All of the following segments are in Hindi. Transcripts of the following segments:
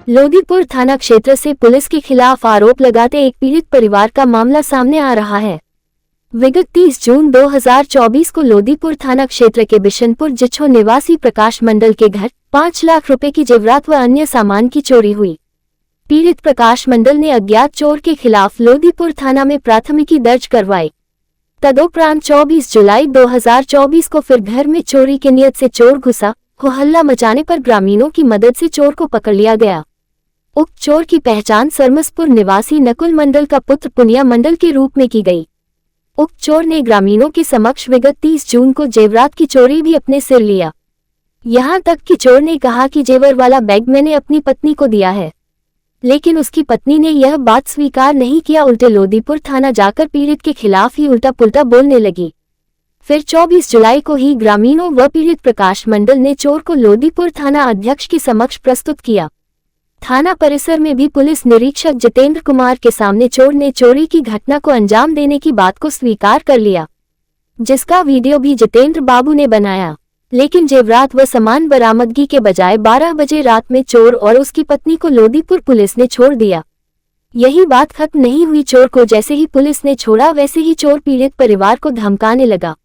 लोदीपुर थाना क्षेत्र से पुलिस के खिलाफ आरोप लगाते एक पीड़ित परिवार का मामला सामने आ रहा है। विगत 30 जून 2024 को लोदीपुर थाना क्षेत्र के बिशनपुर जिछो निवासी प्रकाश मंडल के घर 5 लाख रुपए की जेवरात व अन्य सामान की चोरी हुई। पीड़ित प्रकाश मंडल ने अज्ञात चोर के खिलाफ लोदीपुर थाना में प्राथमिकी दर्ज करवाई। तदोपरांत 24 जुलाई 2024 को फिर घर में चोरी के नियत से चोर घुसा। हल्ला मचाने पर ग्रामीणों की मदद से चोर को पकड़ लिया गया। उक्त चोर की पहचान सरमसपुर निवासी नकुल मंडल का पुत्र पुनिया मंडल के रूप में की गई। उक्त चोर ने ग्रामीणों के समक्ष विगत 30 जून को जेवरात की चोरी भी अपने सिर लिया। यहां तक कि चोर ने कहा कि जेवर वाला बैग मैंने अपनी पत्नी को दिया है, लेकिन उसकी पत्नी ने यह बात स्वीकार नहीं किया। उल्टे लोदीपुर थाना जाकर पीड़ित के खिलाफ ही उल्टा पुल्टा बोलने लगी। फिर 24 जुलाई को ही ग्रामीणों व पीड़ित प्रकाश मंडल ने चोर को लोदीपुर थाना अध्यक्ष के समक्ष प्रस्तुत किया। थाना परिसर में भी पुलिस निरीक्षक जितेंद्र कुमार के सामने चोर ने चोरी की घटना को अंजाम देने की बात को स्वीकार कर लिया, जिसका वीडियो भी जितेंद्र बाबू ने बनाया। लेकिन जेवरात व सामान बरामदगी के बजाय 12 बजे रात में चोर और उसकी पत्नी को लोदीपुर पुलिस ने छोड़ दिया। यही बात खत्म नहीं हुई। चोर को जैसे ही पुलिस ने छोड़ा वैसे ही चोर पीड़ित परिवार को धमकाने लगा।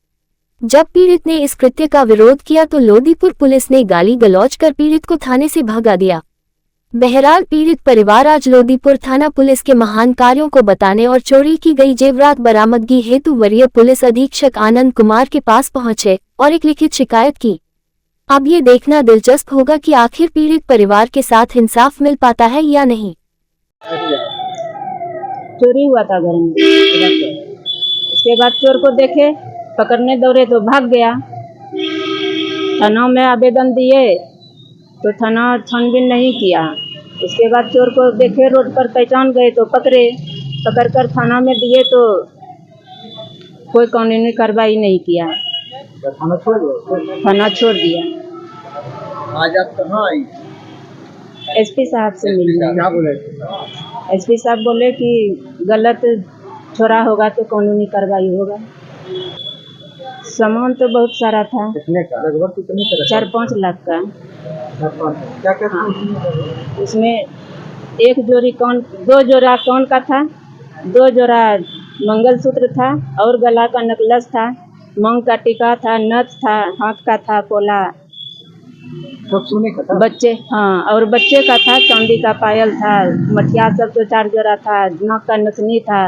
जब पीड़ित ने इस कृत्य का विरोध किया तो लोदीपुर पुलिस ने गाली गलौज कर पीड़ित को थाने से भगा दिया। बहरहाल पीड़ित परिवार आज लोदीपुर थाना पुलिस के महान कार्यों को बताने और चोरी की गई जेवरात बरामदगी हेतु वरीय पुलिस अधीक्षक आनंद कुमार के पास पहुंचे और एक लिखित शिकायत की। अब ये देखना दिलचस्प होगा कि आखिर पीड़ित परिवार के साथ इंसाफ मिल पाता है या नहीं। चोरी हुआ था घर में, उसके बाद चोर को देखे, पकड़ने दौड़े तो भाग गया। थाना में आवेदन दिए तो थाना छानबीन नहीं किया। उसके बाद चोर को देखे, रोड पर पहचान गए तो पकड़कर थाना में दिए तो कोई कानूनी कार्रवाई नहीं किया। थाना छोड़ दिया। आज आप कहाँ आई? एसपी साहब से मिले। क्या बोले? एसपी साहब बोले कि गलत छोरा होगा तो कानूनी कार्रवाई होगा। सामान तो बहुत सारा था। कितने का? लगभग कितने का? 4-5 लाख का। क्या क्या? हाँ। उसमें एक जोड़ी कान, 2 जोड़ा कान का था, 2 जोड़ा मंगलसूत्र था और गला का नेकलेस था, मांग का टीका था, नथ था, हाथ का था पोला, सब सोने का था। बच्चे हाँ और बच्चे का था, चांदी का पायल था, मठिया सब तो 4 जोड़ा था, नाक का नथनी था,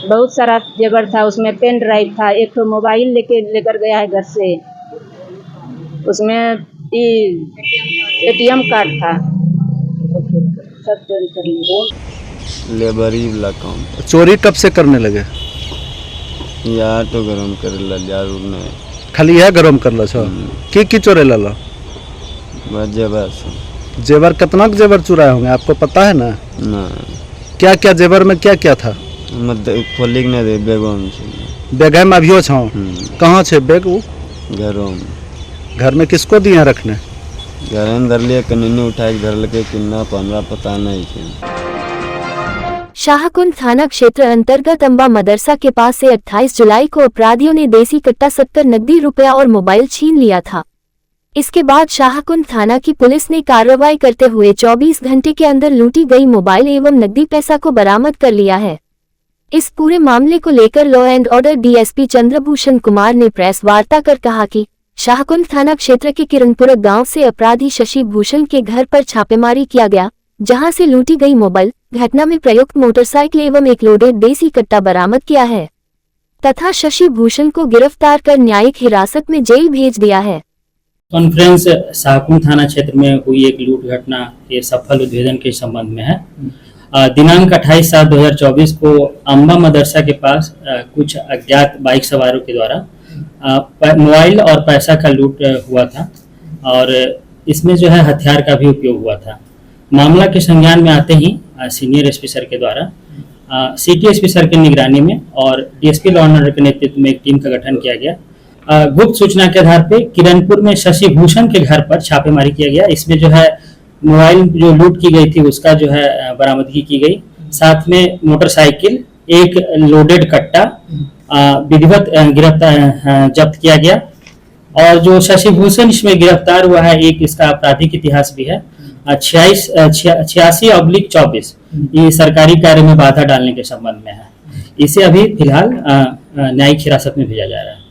बहुत सारा जेवर था। उसमें पेन ड्राइव था, एक तो मोबाइल लेकर गया है घर से, उसमें एटीएम कार्ड था, सब चोरी कर लिए। लेबरी वाला काम। चोरी कब से करने लगे? यार तो गरम कर यार ने खाली यह गरम कर लो छो की चोरे ला लो? जेवर जेवर कितना जेवर चुराए होंगे आपको पता है ना? क्या क्या जेवर में क्या क्या था? खोलिक नहीं दे बेगों बैग में अभियो छो। कहाँ छे बैग? वो घरों में। घर में किसको दिए रखने? घर अंदर लिए कन्नी उठाए घर लगे किन्ना 15 पता नहीं थे। शाहकुंड थाना क्षेत्र अंतर्गत अंबा मदरसा के पास से 28 जुलाई को अपराधियों ने देसी कट्टा 70 नकदी रुपया और मोबाइल छीन लिया था। इसके बाद शाहकुंड थाना की पुलिस ने कार्रवाई करते हुए 24 घंटे के अंदर लूटी गई मोबाइल एवं नकदी पैसा को बरामद कर लिया है। इस पूरे मामले को लेकर law and order DSP Chandrabhushan Kumar ने प्रेस वार्ता कर कहा कि शाहकुंड थाना क्षेत्र के किरणपुर गांव से अपराधी शशि भूषण के घर पर छापेमारी किया गया, जहां से लूटी गई मोबाइल, घटना में प्रयुक्त मोटरसाइकिल एवं एक लोडेड देसी कट्टा बरामद किया है तथा शशि भूषण को गिरफ्तार कर न्यायिक हिरासत में जेल भेज दिया है। कॉन्फ्रेंस शाहकुंड थाना क्षेत्र में हुई एक लूट घटना के सफल उद्भेदन के संबंध में है। दिनांक 28/7/2024 को अंबा मदरसा के पास कुछ अज्ञात बाइक सवारों के द्वारा मोबाइल और पैसा का लूट हुआ था और इसमें जो है हथियार का भी उपयोग हुआ था। मामला के संज्ञान में आते ही सीनियर एसपी सर के द्वारा सिटी एसपी सर की निगरानी में और डीएसपी लॉ एंड ऑर्डर के नेतृत्व में एक टीम का गठन किया गया। गुप्त सूचना के आधार पर किरणपुर में शशि भूषण के घर पर छापेमारी किया गया। इसमें जो है मोबाइल जो लूट की गई थी उसका जो है बरामदगी की गई, साथ में मोटरसाइकिल, एक लोडेड कट्टा विधिवत गिरफ्तार जब्त किया गया और जो शशि भूषण इसमें गिरफ्तार हुआ है, एक इसका आपराधिक इतिहास भी है 86/24 ये सरकारी कार्य में बाधा डालने के संबंध में है। इसे अभी फिलहाल न्यायिक हिरासत में भेजा जा रहा है।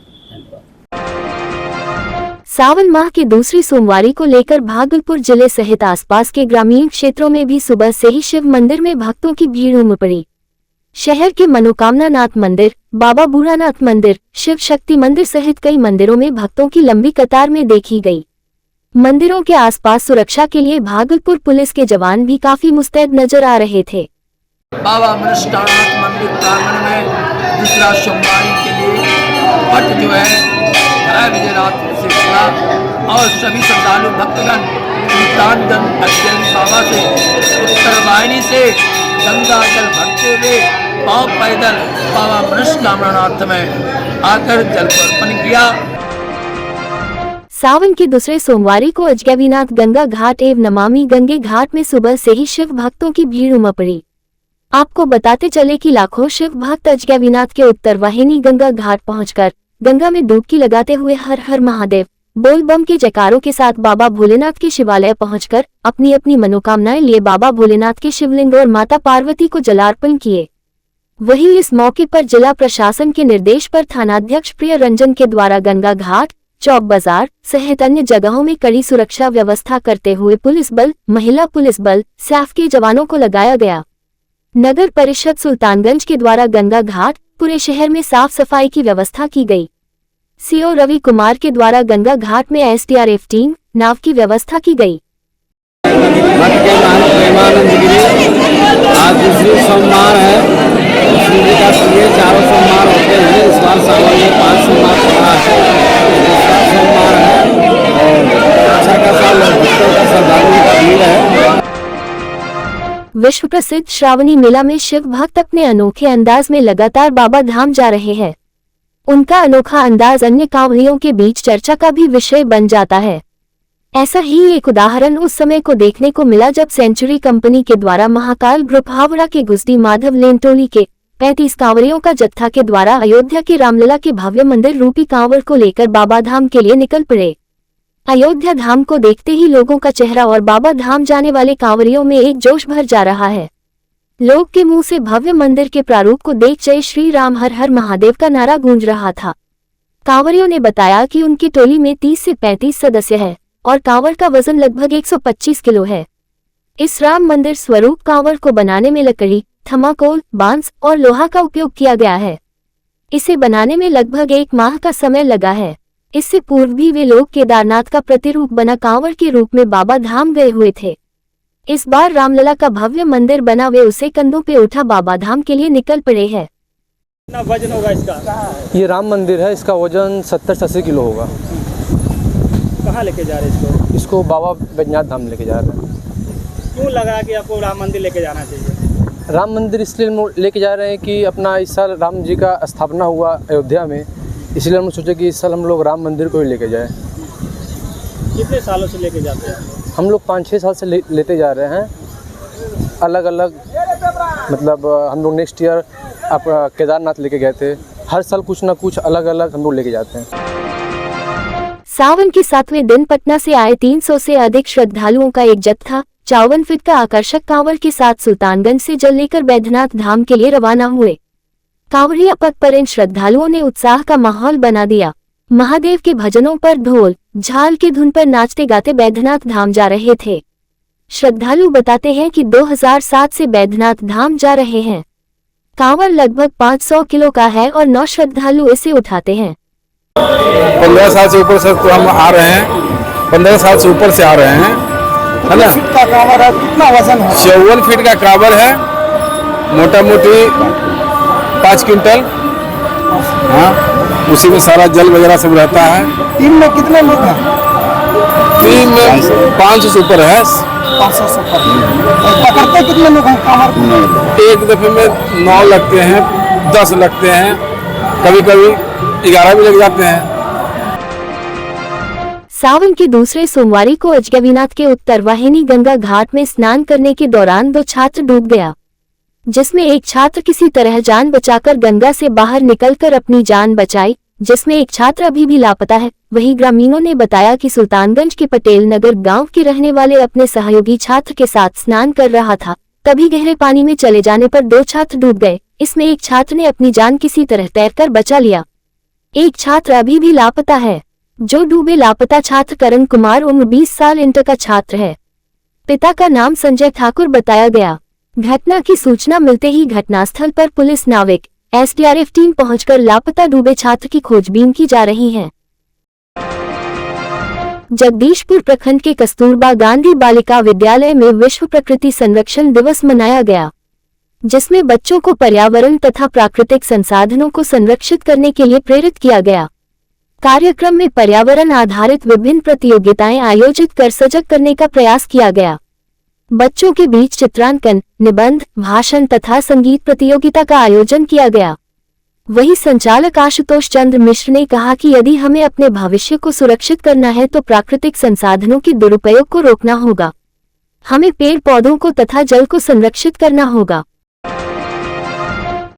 सावन माह की दूसरी सोमवारी को लेकर भागलपुर जिले सहित आसपास के ग्रामीण क्षेत्रों में भी सुबह से ही शिव मंदिर में भक्तों की भीड़ उमड़ पड़ी। शहर के मनोकामना नाथ मंदिर, बाबा बूढ़ानाथ मंदिर, शिव शक्ति मंदिर सहित कई मंदिरों में भक्तों की लंबी कतार में देखी गई। मंदिरों के आसपास सुरक्षा के लिए भागलपुर पुलिस के जवान भी काफी मुस्तैद नजर आ रहे थे। बाबा मृष्टानाथ मंदिर प्रांगण में दूसरा सोमवारी के लिए पट जो है 6 बजे रात से खुला और सभी श्रद्धालु भक्तगण मुल्तानगंज अजगैनी बाबा से उत्तर वाहिनी से गंगा जल भरते हुए पांव पैदल बाबा मृष्टानाथ में आकर जल अर्पण किया। सावन की दूसरे सोमवारी को अजगैबीनाथ गंगा घाट एवं नमामि गंगे घाट में सुबह से ही शिव भक्तों की भीड़ उमड़ पड़ी। आपको बताते चले कि लाखों शिव भक्त अजगैबीनाथ के उत्तर वाहिनी गंगा घाट पहुंचकर गंगा में डुबकी लगाते हुए हर हर महादेव बोल बम के जयकारों के साथ बाबा भोलेनाथ के शिवालय पहुंचकर अपनी अपनी मनोकामनाएं लिए बाबा भोलेनाथ के शिवलिंग और माता पार्वती को जलार्पण किए। वहीं इस मौके पर जिला प्रशासन के निर्देश पर थानाध्यक्ष प्रिय रंजन के द्वारा गंगा घाट, चौक बाजार सहित अन्य जगहों में कड़ी सुरक्षा व्यवस्था करते हुए पुलिस बल, महिला पुलिस बल, सैफ के जवानों को लगाया गया। नगर परिषद सुल्तानगंज के द्वारा गंगा घाट पूरे शहर में साफ सफाई की व्यवस्था की गई। सीओ रवि कुमार के द्वारा गंगा घाट में एसडीआरएफ टीम, नाव की व्यवस्था की गई। आज दूसरी सोमवार है। शिव जी का प्रिय चारों सोमवार होते हैं। इस बार सावन में 5 सोमवार पड़ा है। दूसरा सोमवार है और अच्छा खासा भक्तों का श्रद्धालुओं का भीड़ है। विश्व प्रसिद्ध श्रावणी मेला में शिव भक्त अपने अनोखे अंदाज में लगातार बाबा धाम जा रहे हैं। उनका अनोखा अंदाज अन्य कांवड़ियों के बीच चर्चा का भी विषय बन जाता है। ऐसा ही एक उदाहरण उस समय को देखने को मिला जब सेंचुरी कंपनी के द्वारा महाकाल ग्रुप हावड़ा के गुस्डी माधव लेन टोली के 35 कांवड़ियों का जत्था के द्वारा अयोध्या के रामलला के भव्य मंदिर रूपी कांवड़ को लेकर बाबा धाम के लिए निकल पड़े। अयोध्या धाम को देखते ही लोगों का चेहरा और बाबा धाम जाने वाले कांवड़ियों में एक जोश भर जा रहा है। लोग के मुंह से भव्य मंदिर के प्रारूप को देख जय श्री राम हर हर महादेव का नारा गूंज रहा था। कांवड़ियों ने बताया कि उनकी टोली में 30 से 35 सदस्य है और कांवड़ का वजन लगभग 125 किलो है। इस राम मंदिर स्वरूप कांवड़ को बनाने में लकड़ी, थर्माकोल, बांस और लोहा का उपयोग किया गया है। इसे बनाने में लगभग 1 माह का समय लगा है। इससे पूर्व भी वे लोग केदारनाथ का प्रतिरूप बना कांवड़ के रूप में बाबा धाम गए हुए थे। इस बार रामलला का भव्य मंदिर बना वे उसे कंधों पे उठा बाबा धाम के लिए निकल पड़े हैं। कितना वजन होगा इसका? ये राम मंदिर है, इसका वजन 70 से 80 किलो होगा। कहाँ लेके जा रहे हैं इसको? इसको बाबा बैजनाथ धाम लेके जा रहे हैं। क्यों लगा कि आपको राम मंदिर लेके जाना चाहिए? राम मंदिर इसलिए लेके जा रहे हैं कि अपना इस साल राम जी का स्थापना हुआ अयोध्या में, इसलिए हम सोचे कि इस साल हम लोग राम मंदिर को ही लेके जाए। कितने सालों से लेके जाते हैं? हम लोग 5-6 साल से लेते जा रहे हैं। अलग अलग मतलब हम लोग नेक्स्ट ईयर आप केदारनाथ लेके गए थे। हर साल कुछ ना कुछ अलग अलग हम लोग लेके जाते हैं। सावन के 7वें दिन पटना से आए 300 से अधिक श्रद्धालुओं का एक जत्था 54 फीट का आकर्षक कांवड़ के साथ सुल्तानगंज से जल लेकर बैद्यनाथ धाम के लिए रवाना हुए। कांवड़िया पथ पर इन श्रद्धालुओं ने उत्साह का माहौल बना दिया। महादेव के भजनों पर ढोल झाल की धुन पर नाचते गाते बैद्यनाथ धाम जा रहे थे। श्रद्धालु बताते हैं कि 2007 से बैद्यनाथ धाम जा रहे हैं। कांवड़ लगभग 500 किलो का है और 9 श्रद्धालु इसे उठाते हैं। 15 साल से ऊपर से तो हम आ रहे हैं, 15 साल से ऊपर से आ रहे हैं, है ना। का कांवड़ है, कितना वजन है? 54 फीट का कांवड़ है, मोटा मोटी 5 क्विंटल। हाँ, उसी में सारा जल वगैरह सब रहता है। टीम में कितने लोग हैं? टीम में 500 से ऊपर है। 500 से ऊपर। पकड़ते कितने लोग हैं कांवड़? एक दफे में 9 लगते हैं, 10 लगते हैं, कभी कभी 11 भी लग जाते हैं। सावन के दूसरे सोमवारी को अजगैबीनाथ के उत्तर वाहिनी गंगा घाट में स्नान करने के दौरान 2 छात्र डूब गया, जिसमें एक छात्र किसी तरह जान बचाकर गंगा से बाहर निकलकर अपनी जान बचाई, जिसमें एक छात्र अभी भी लापता है। वहीं ग्रामीणों ने बताया कि सुल्तानगंज के पटेल नगर गांव के रहने वाले अपने सहयोगी छात्र के साथ स्नान कर रहा था, तभी गहरे पानी में चले जाने पर 2 छात्र डूब गए। इसमें एक छात्र ने अपनी जान किसी तरह तैरकर बचा लिया। एक छात्र अभी भी लापता है। जो डूबे लापता छात्र करण कुमार उम्र 20 साल इंटर का छात्र है। पिता का नाम संजय ठाकुर बताया गया। घटना की सूचना मिलते ही घटनास्थल पर पुलिस नाविक एसडीआरएफ टीम पहुंचकर लापता डूबे छात्र की खोजबीन की जा रही है। जगदीशपुर प्रखंड के कस्तूरबा गांधी बालिका विद्यालय में विश्व प्रकृति संरक्षण दिवस मनाया गया, जिसमें बच्चों को पर्यावरण तथा प्राकृतिक संसाधनों को संरक्षित करने के लिए प्रेरित किया गया। कार्यक्रम में पर्यावरण आधारित विभिन्न प्रतियोगिताएं आयोजित कर सजग करने का प्रयास किया गया। बच्चों के बीच चित्रांकन, निबंध, भाषण तथा संगीत प्रतियोगिता का आयोजन किया गया। वहीं संचालक आशुतोष चंद्र मिश्र ने कहा कि यदि हमें अपने भविष्य को सुरक्षित करना है तो प्राकृतिक संसाधनों के दुरुपयोग को रोकना होगा। हमें पेड़ पौधों को तथा जल को संरक्षित करना होगा।